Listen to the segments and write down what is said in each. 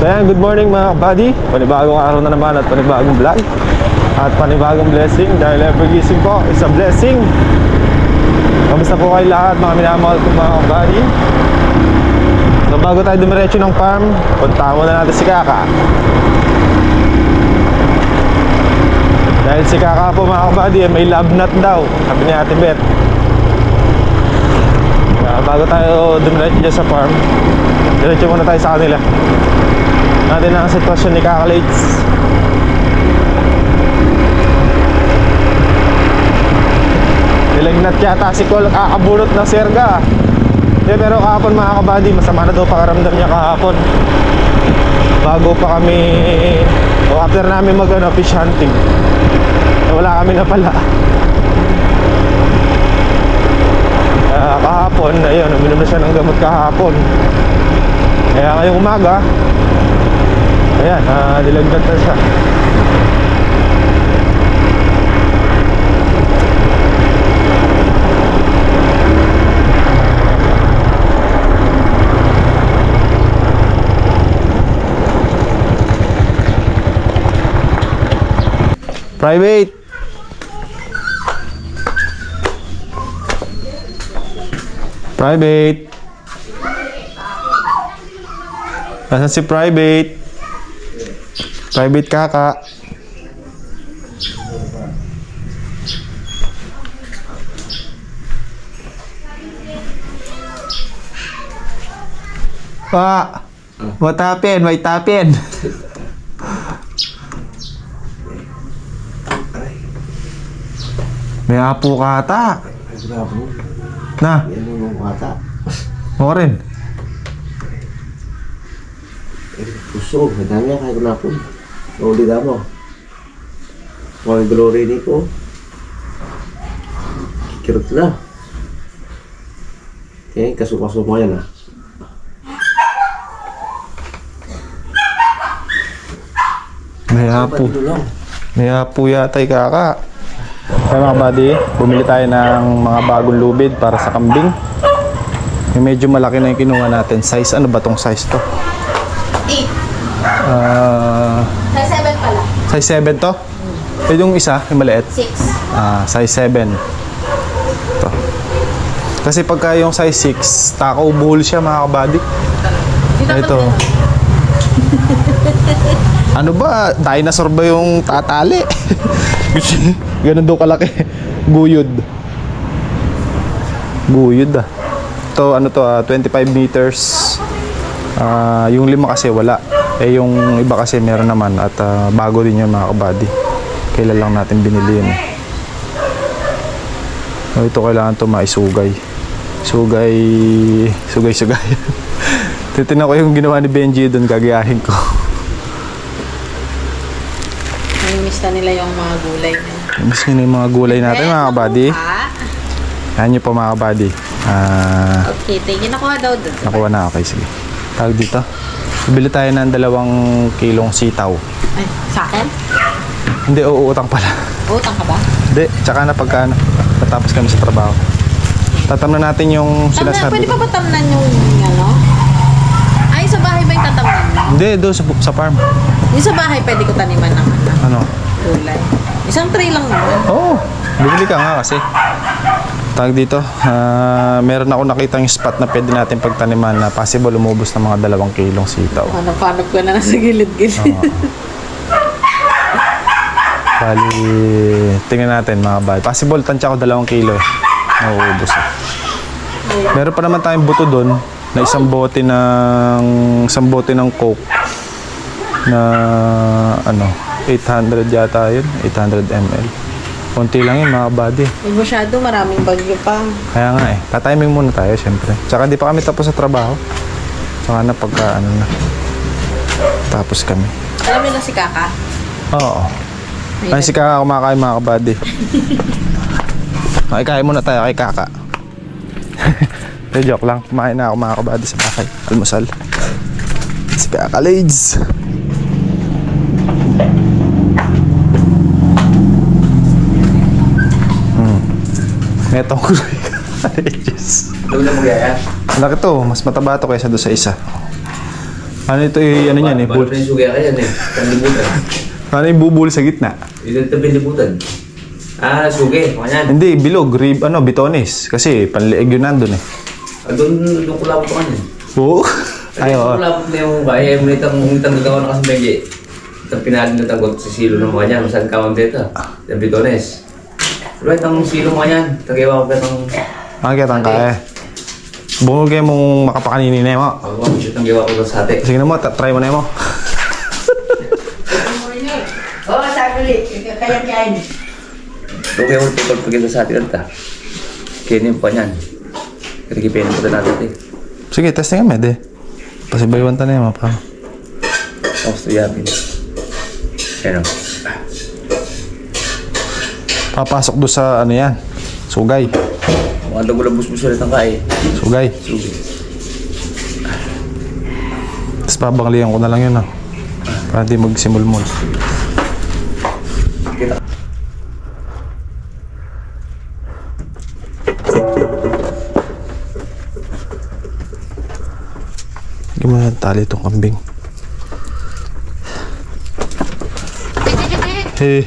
So yan, good morning mga buddy. Panibagong araw na naman at panibagong vlog at panibagong blessing. Dahil every gising po is a blessing. Kamusta po kayo lahat mga minamahal ko mga buddy? So bago tayo dumiretso ng farm, punta muna natin si Kaka. Dahil si Kaka po mga buddy may love nut daw, sabi niya Ate Beth. Bago tayo dumiretso dyan sa farm, diretso muna tayo sa kanila. Natin ang sitwasyon ni Kaka Lates. Nilagnat yata si Cole, kakabunot ng serga. Pero kahapon mga kabady, masama na daw pakaramdam niya kahapon. Bago pa kami, o after namin fish hunting, wala kami na pala. Kahapon, ayun, uminom na siya ng gamot kahapon. Kaya ngayong umaga, ayan, nilagnat na siya. Private. Private. Nasaan si Private? Private Kaka. Pa, what happened? What happened? May apo ka ata. Na? Mo rin. Puso, madami kaya ko na po. Nauli ka mo. Mga glory ni ko. Kikirot na. Okay, kasukaso mo yan May apo. May apo yata Kaka. Kaya mga buddy, bumili tayo ng mga bagong lubid para sa kambing. Yung medyo malaki na yung kinuha natin. Size, ano ba tong size to? 8. Size 7 pala. Size 7 to? Eh yung isa, yung maliit? 6. Size 7 to. Kasi pagka yung size 6, takaw buhol siya mga kabady. Ito. Ano ba? Dinosaur ba yung tatali? Ganun daw kalaki. Guyod. Guyod Ito ano to, 25 meters. Yung 5 kasi wala. Eh yung iba kasi meron naman. At bago din yun mga kabady. Kailan lang natin binili yun. Ito kailangan to maisugay. Sugay. Titignan ko yung ginawa ni Benji doon, gagayahin ko. Miss na nila yung mga gulay niya. Miss nyo na yung mga gulay natin mga kabady. Yan nyo po mga kabady. Okay, tingin nakuha daw doon. Nakuha na, okay, sige. Tawag dito. Bili tayo ng 2 kilong sitaw. Ay, sa akin? Hindi, uutang pala. Utang ka ba? Hindi, tsaka na pagka natapos kami sa trabaho. Tatamnan natin yung sinasabi. Pwede pa ba tamnan yung ano? Ay, sa bahay ba yung tatamnan mo? Hindi, doon sa farm. Yung sa bahay pwede ko taniman ng Ano? gulay. Isang tray lang naman. Oo, bumili ka nga kasi. Tawag dito, meron ako nakita yung spot na pwede natin pagtaniman na possible umubos ng mga 2 kilong sitaw. Hanap-hanap ko na nasa gilid-gilid. Bali, tingnan natin mga bal. Possible, tansya ko 2 kilo. Mauubos Meron pa naman tayong buto doon na isang bote ng Coke na ano, 800 yata yun, 800 ml. Konti lang yun mga buddy. May masyado, maraming bagyo pa. Kaya nga tatiming muna tayo syempre. Tsaka di pa kami tapos sa trabaho. Tsaka na pagka ano na, tapos kami. Alam mo na si Kaka? Oo. Ay si Kaka kumakain mga kabady. Okay, kain muna tayo kay Kaka. Joke lang, kumain na ako mga kabady sa bahay. Almusal. Si Kaka Lades. Netong kuloy ka. Diyos. Doon na magyaya? Laki to, mas mataba to kaysa doon sa isa. Ano ito ano yan eh? Balot na yung sugaya ka yan eh. Kanlibutan. Ano yung bubul sa gitna? Ito tabi libutan. Suge. Mga yan. Hindi, bilog, bitones. Kasi panlieg yun nandun eh. Doon kulabot ka kanyan. Oo. Ay, oo. Kulabot na yung kaya mo itang gagawa na kasi medyo. Itang pinalin na tagot sa silo ng mga yan. Masaan kawang dito. Yung bitones. Pero itang silo mga yan. Tagayawa ko ka itang... Makikita ka eh. Bungol kayo mong makapakaninin na mo. Ako, itang gawa ko sa ate. Sige na mo, try mo na mo. Oo, saglit. Kaya-kaya. Ito kayo ulit pagpagin sa ate kanta. Kinin pa niyan. Kaya po natin ito eh. Sige, testing kami, de. Pasibaywan ta na yung mapa. Tapos tuyapin. Ayan o. Papasok doon sa ano yan. Sugay. Mga dagulabos-bus ulit ang kaya. Sugay. Sugi. Tapos pabanglihan ko na lang yun ah. Para di magsimul-mul. Kita. Gimana tali itong kambing. Hey.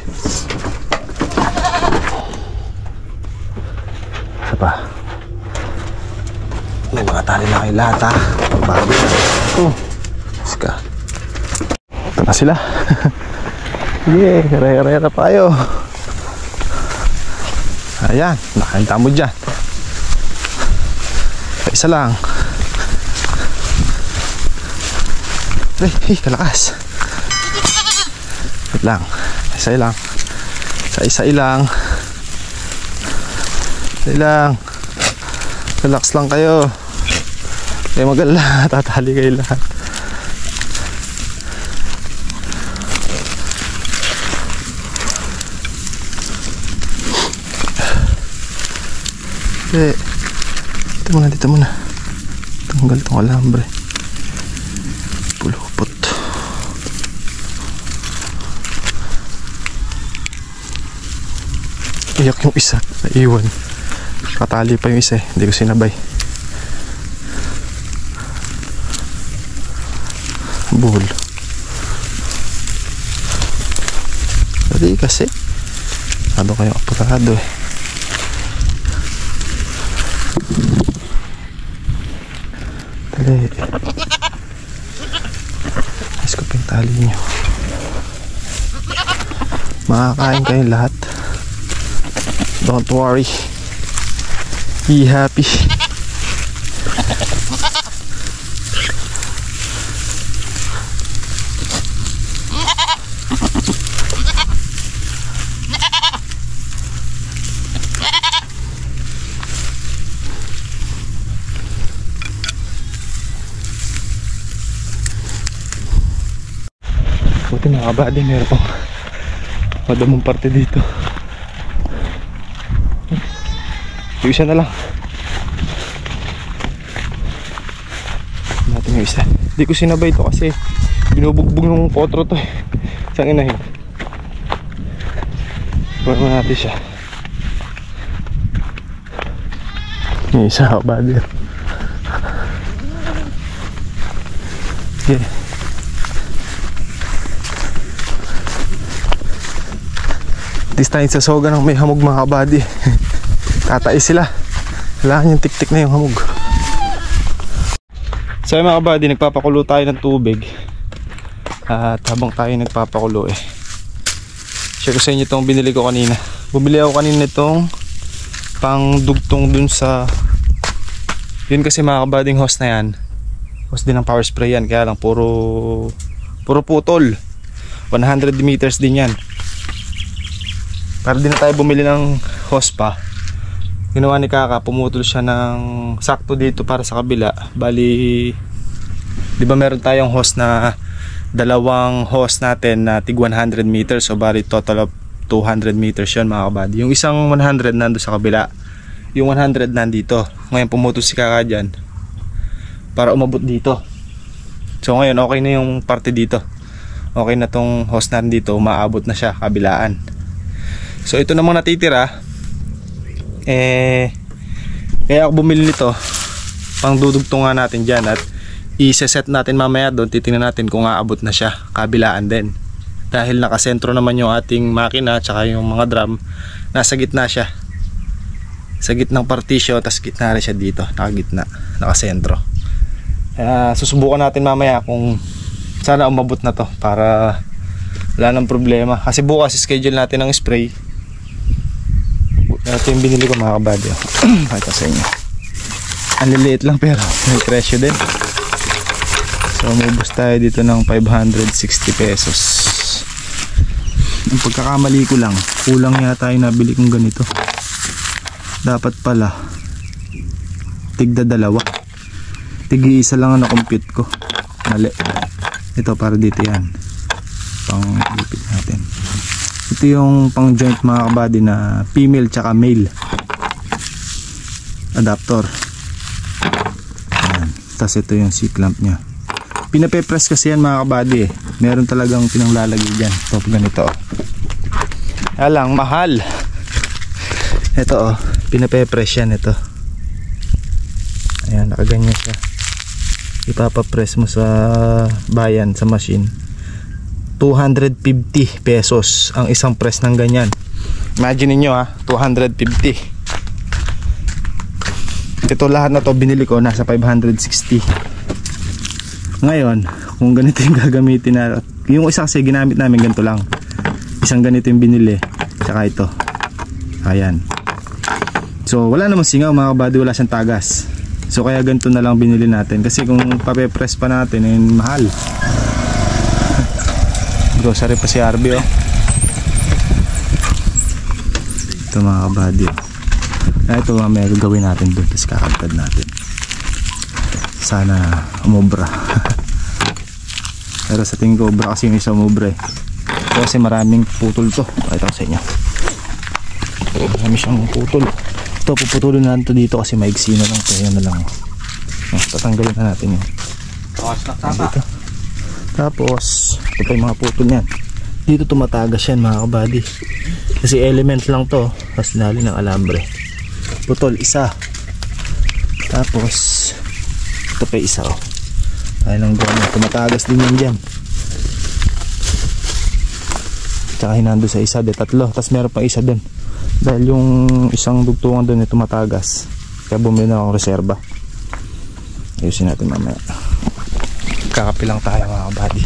Isa pa. May mga tali na kayo lahat ha. Bago. Oh. Sika. Ito na sila. Yeah, raya-raya pa kayo. Ayan, nakanta mo dyan. Isa lang. Hey, kalakas. Wait lang. Isa lang. Isa lang. Isa lang. Relax lang kayo. Kayo magala. Tatali kayo lahat. Dito muna. Tanggal tong alambre. Pulupot. Iyak yung isa. Naiwan. Katali pa yung isa eh. Hindi ko sinabay. Buhol. Dali kasi. Ano kayong apurado eh. Dali. Ayos ko pa yung tali nyo. Makakain kayong lahat. Don't worry. Be happy. Buti nakabali, meron pang madamong parte dito. Yung isa na lang. Natin yung isa. Hindi ko sinabay ito kasi binubugbog ng potro to eh. Isang inahin. Pwede natin siya. Yung isa kabali. Okay. This time sa soga ng may hamog mga kabady. Tatay sila. Kailangan yung tik-tik na yung hamog. So mga kabady, nagpapakulo tayo ng tubig. At habang tayo nagpapakulo eh, share ko sa inyo itong binili ko kanina. Bumili ako kanina itong pang dugtong dun sa, yun kasi mga kabading hose na yan. Hose din ng power spray yan. Kaya lang puro putol. 100 meters din yan. Para din na tayo bumili ng hose pa. Ginawa ni Kaka, pumutol siya ng sakto dito para sa kabila. Bali, di ba meron tayong hose na dalawang hose natin na tig 100 meters. So bali total of 200 meters yun mga kabady. Yung isang 100 nando sa kabila. Yung 100 nandito. Ngayon pumutol si Kaka dyan para umabot dito. So ngayon okay na yung parte dito. Okay na tong hose natin dito. Maabot na siya kabilaan. So ito namang natitira kaya ako bumili nito pang dudugtungan natin dyan. At i-set natin mamaya doon, titingnan natin kung aabot na siya, kabilaan din. Dahil nakasentro naman yung ating makina tsaka yung mga drum, nasa gitna siya. Sa gitnang partisyon, tas gitna rin siya dito, nakagitna, nakasentro. Susubukan natin mamaya kung sana umabot na to para wala nang problema. Kasi bukas schedule natin ng spray. Ito yung binili ko mga kabady. Pakita sa inyo. Ang liliit lang pero may presyo din. So umubos tayo dito ng 560 pesos. Ang pagkakamali ko lang, kulang yata yung nabili kong ganito. Dapat pala tigda dalawa. Tigi-isa lang ang na-compute ko. Mali. Ito para dito yan. Pang ipit natin. Ito yung pang joint mga kabady na female tsaka male adapter. Ayan. Tapos ito yung C-clamp nya. Pinape-press kasi yan mga kabady eh. Meron talagang pinanglalagay dyan. Ito ganito oh. Kaya lang mahal. Ito oh, pinape-press yan ito. Ayan, nakaganyan siya. Ipapapress mo sa bayan, sa machine. 250 pesos ang isang press ng ganyan. Imagine niyo ha, 250. Ito lahat na to binili ko nasa 560. Ngayon, kung ganito yung gagamitin na, yung isa kasi ginamit namin ganito lang. Isang ganito yung binili, saka ito. Ayan. So wala namang singaw mga kabady, wala siyang tagas. So kaya ganito na lang binili natin. Kasi kung pape-press pa natin, eh, mahal. Grocery pa si RB oh. Ito mga kabady oh. Ito mamaya gagawin natin doon, tapos kakagtad natin. Sana umubra. Pero sa tingin ko ubra kasi yung isa umubra eh. Kasi maraming putol to. Pakita ko sa inyo. Marami siyang putol. Ito puputulin natin to dito kasi maigsi na lang to. Yan na lang oh. Tatanggalin na natin yun. Dito. Tapos ito pa yung mga putol yan. Dito tumatagas yan mga kabady. Kasi element lang to. Tapos nali ng alambre. Putol isa. Tapos ito pa isa oh. Ayun ang gano'n. Tumatagas din yan dyan. Tsaka hinando sa isa. De tatlo. Tapos meron pang isa dun. Dahil yung isang dugtungan dun ay tumatagas. Kaya bumili na akong reserba. Ayusin natin mamaya. Kakapilang tayo mga kabady.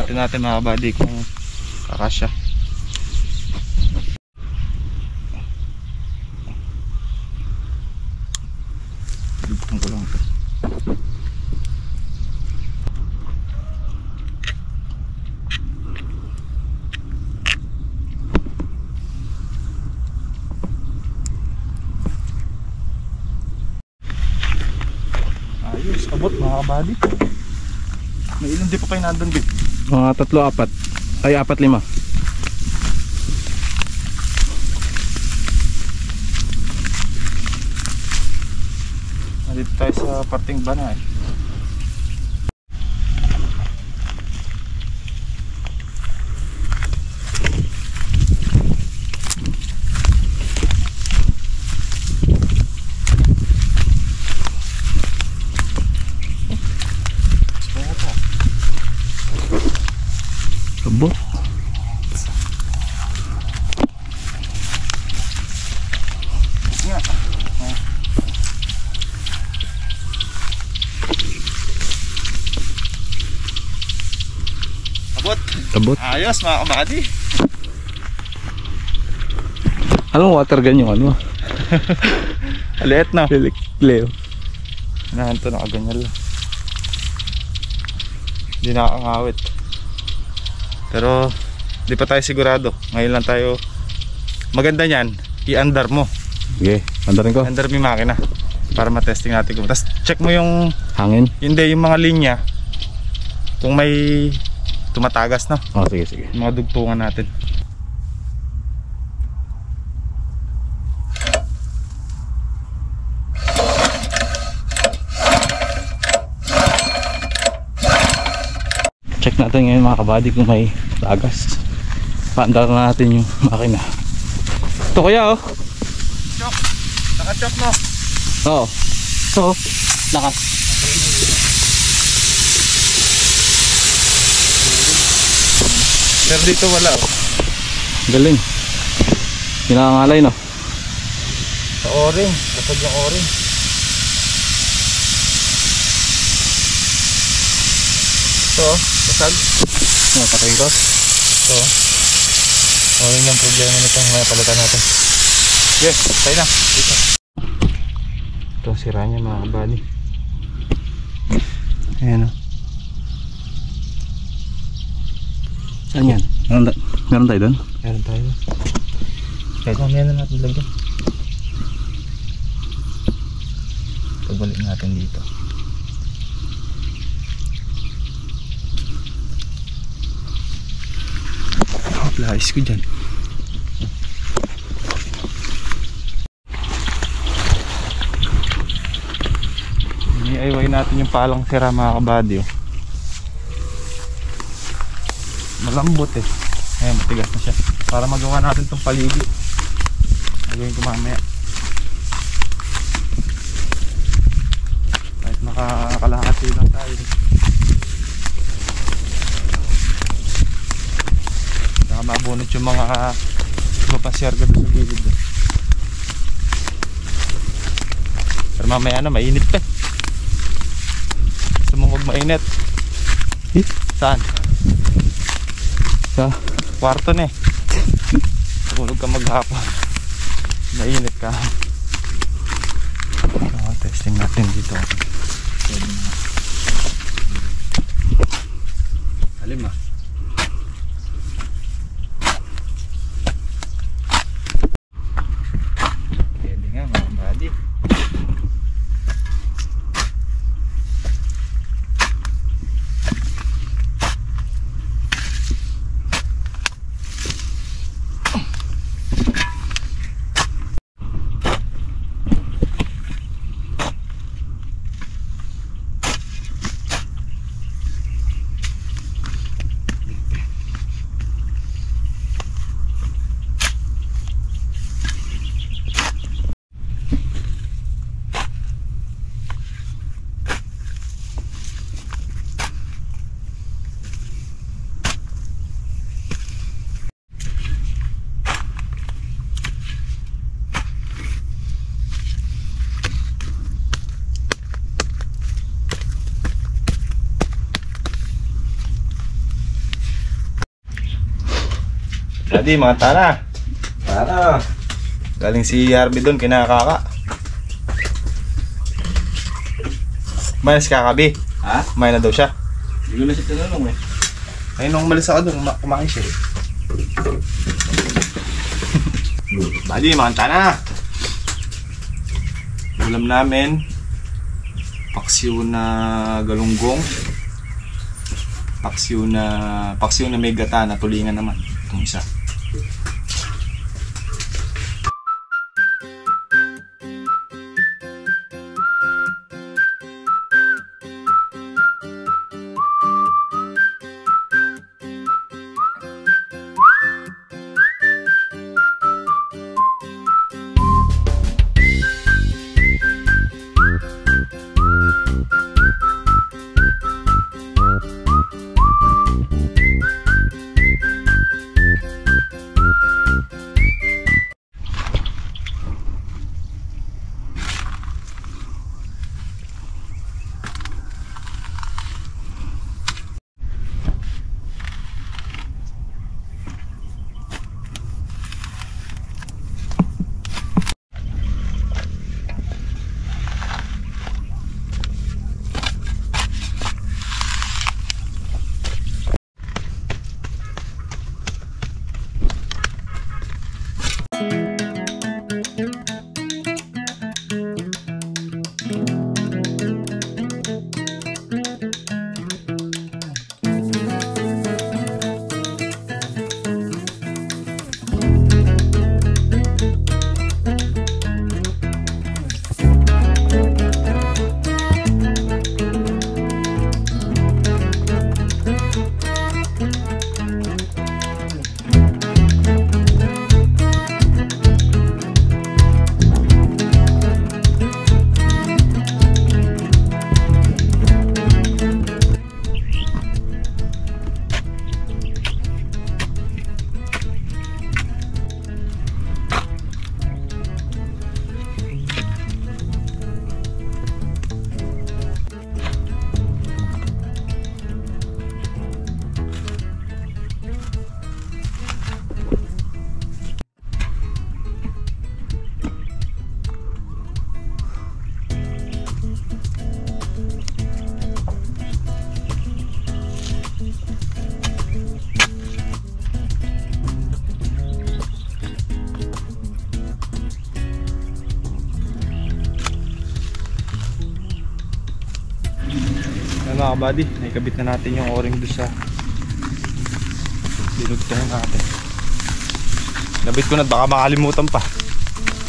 Natin mga kabady kung kakasya. Dugtong ko lang ito. Ayos, abot mga kabady. May ilan di pa kayo nandun din? Mga 3-4 ay 4-5. Nandito tayo sa parting bana eh. Abot. Abot. Ayos mga kabady. Anong water gun yung ano? Aliit na. Leo. Nahanto nakaganyan lang. Hindi nakakangawit. Pero di pa tayo sigurado. Ngayon lang tayo. Maganda niyan, i-under mo. Okay, andarin ko. Under mo yung makina para matesting natin kung. Tapos check mo yung Hangin. hindi yung mga linya. Kung may tumatagas na. Oh, sige. Yung mga dugtungan natin. Check natin ngayon mga kabady kung may tagas. Paandar na natin yung makina. Ito kuya oh. Chok! Naka-chok no? Oo. So, lakas. Pero dito wala oh. Galing. Pinakangalay no. Sa o-ring. Kapag yung o-ring. Ito oh. Basag. Oh, patayin ko. Ito oh. O-ring yung problema nito. May palitan natin. Yes, tayo na. Dito. Ito sira niya mga kabady. Ayan oh. Saan yan? Meron tayo doon? Meron tayo. Kahit mamaya na natin lagyan. Pagbalik natin dito. Lahis ko dyan. Iniayway natin yung palang sira mga kabady oh. Malambot eh. Ayan, matigas na siya. Para magawa natin itong paligi. Gagawin ko mamaya. Kahit makakalahati lang tayo. Saka mabunot yung mga mapasyarga doon sa gilid doon. Pero mamaya na, mainit pa. Gusto mong huwag mainit? Saan? Sa? Kwarto na eh. Tulog ka maghapon. Mainit ka. Testing natin dito. Alim ah. Pwede nga mga buddy. Daddy, mga tana. Tana. Galing si Harvey doon, kinakaka. Kumain si Kakabi. Ha? Kumain na daw siya. Hindi ko na siya tinanong eh. Ayun, nung umalis ako doon, kumain siya. Daddy, mga tana. Ulam namin. Paksiw na galunggong. Paksiw na may gata na tulingan naman. Itong isa. mga kabady, naikabit na natin yung o-ring doon sa dinugtungan natin. Nabit ko na, baka makalimutan pa.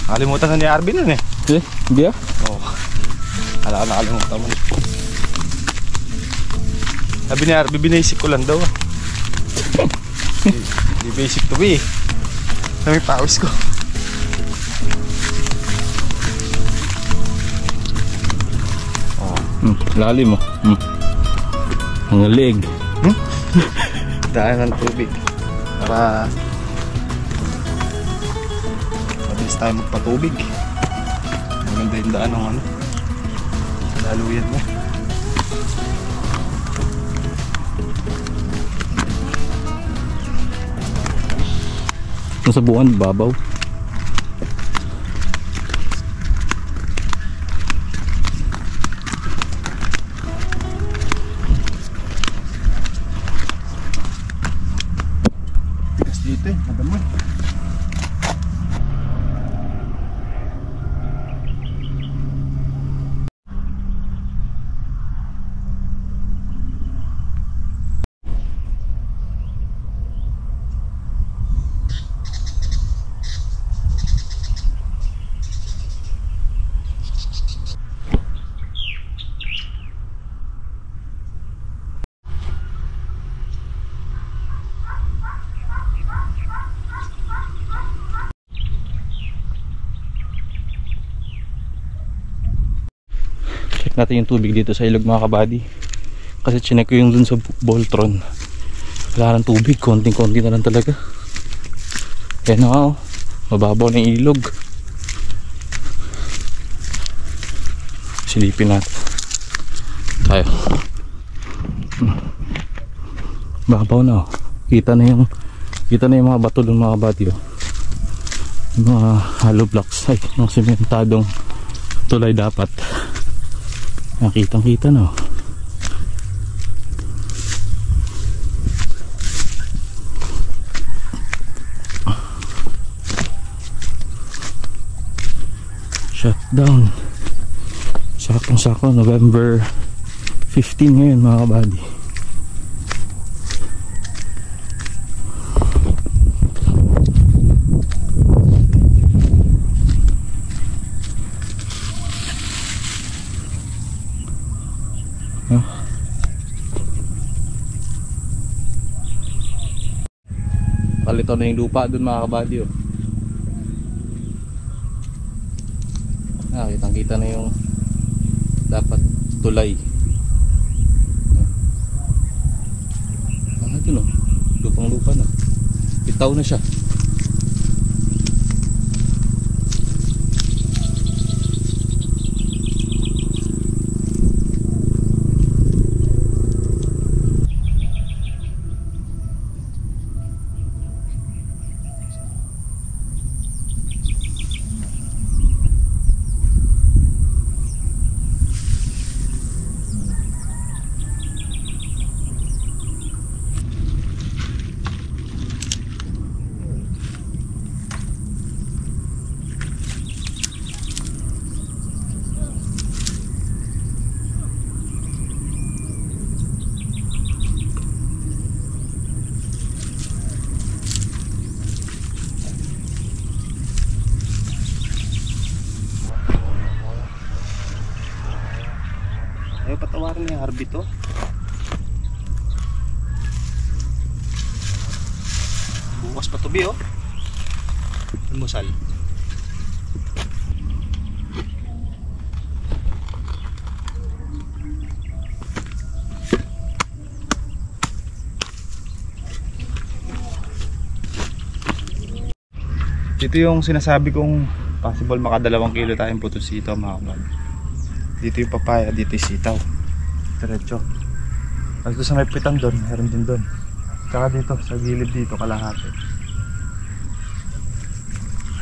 Nakalimutan na ni Arvin nun eh. Hindi ah. Oo. Hala ka nakalimutan mo. Sabi ni Arvin, binasic ko lang daw ah. Di basic to be eh. Sabi pawis ko. Lalim mo. Ang leg. Daan ng tubig para mabilis tayo magpatubig. Maganda yung daan ng ano, laluyan mo. Nasa buwan, babaw. Dito eh, madamo eh. Check natin yung tubig dito sa ilog mga kabady. Kasi chinek ko yung dun sa Voltron. Wala ng tubig, konting-konti na lang talaga. Kaya na nga oh, mababaw na yung ilog. Silipin natin. Tayo. Babaw na oh. Kita na yung mga bato dun mga kabady oh. Yung mga hollow blocks ay yung sementadong tulay dapat. Nakitang kita na oh. Shutdown. Sakong-sako November 15 ngayon mga kabady. Kalito na yung lupa dun mga kabady oh. Kitang kita na yung dapat tulay. Dun oh, lupang lupa na. Bitaw na siya. Ayaw patawarin niya yung Harvey to. Bukas pa tubi oh. Almusal. Ito yung sinasabi kong possible makadalawang kilo tayong putos sitaw mga kabady. Dito yung papaya, dito yung sitaw. Diretso. At sa may pitan doon, meron din doon. Tsaka dito, sa gilid dito, kalahati.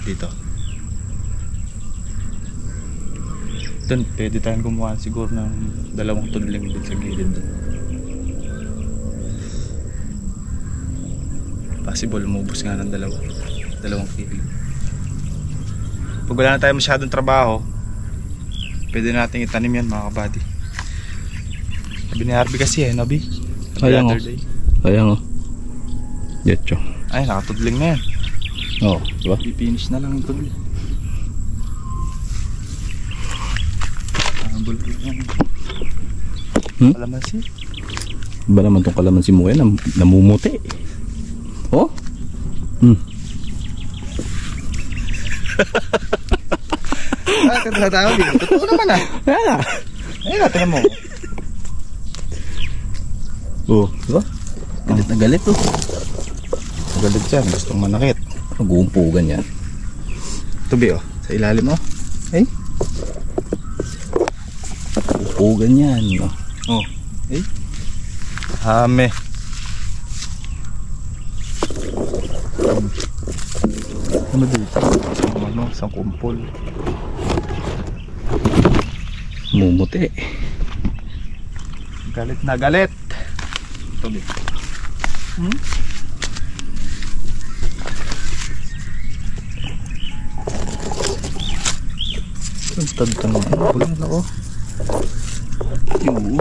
Dito. Doon, pwede tayong gumawa siguro ng 2 tunling doon sa gilid doon. Possible, umubos nga ng 2 kilo. Pag wala na tayo masyadong trabaho, pwede natin itanim yan mga kabady. Sabi ni Harvey kasi Nabi. Ayan, oh. Ayan, oh. Diretso. Ay, nakatudling na yan. Oo, diba? I-finish na lang yung tudling. Ang bulto yan. Kalamansi. Ba naman tong kalamansi mo yan, namumuti. Oh? Tatawa din. Totoo naman Ayan. Ayun, tingnan mo. Oh, diba? Galit na galit, oh. Magalit yan. Gustong manakit. Mag-uumpugan yan. Tubi, oh. Sa ilalim, oh. Ay. Uumpugan yan, oh. Oh. Ay. Hame. Ano dito? Isang kumpol. Mumuti. Galit na galit. Tuloy. Ang tagtang na. Pula na ako. Yung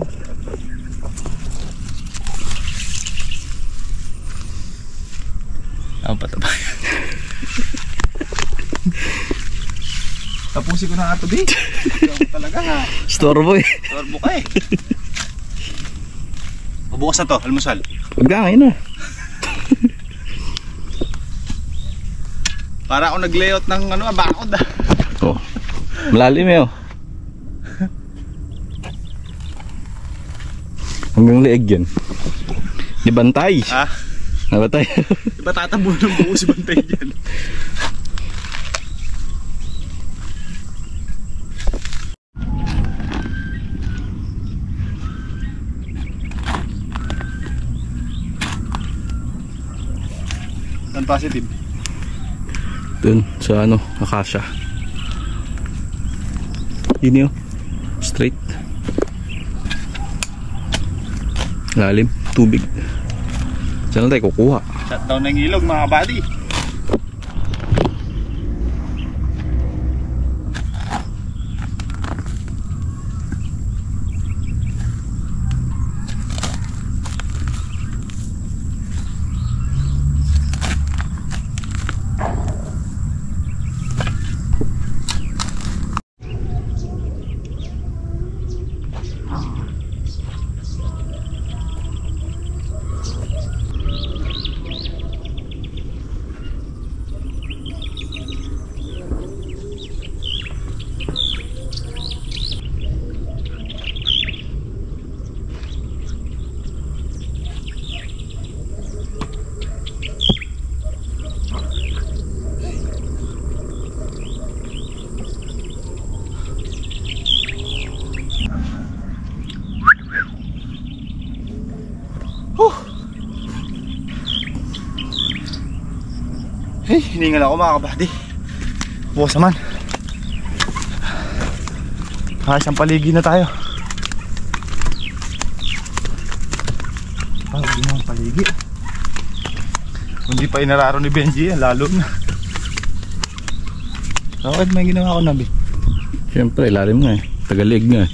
Ang pataba. Tapusin ko na nga ito, di. Ikaw talaga ha. Storbo, eh. Torbo ka eh. Bukas na to, almusal. Huwag ka ngayon, ah. Para ako nag-layout ng bakod ah. Oh. Malalim, eh, oh. Hanggang leeg yan. Di bantay. Ha? Nabatay. Diba tatabo ng buo si Bantay dyan? Saan positive? Dun, sa Akasha. Yun yun. Straight. Lalim. Tubig. Saan na tayo kukuha? Shutdown ng ilog mga buddy. Hey, hiningal ako mga kabady. Bukas naman. Isang paligi na tayo. Hindi naman paligi. Kung di pa inararo ni Benji, lalo na. Okay, may ginawa ko Nabi. Siyempre, lalim nga eh. Tagalig nga eh.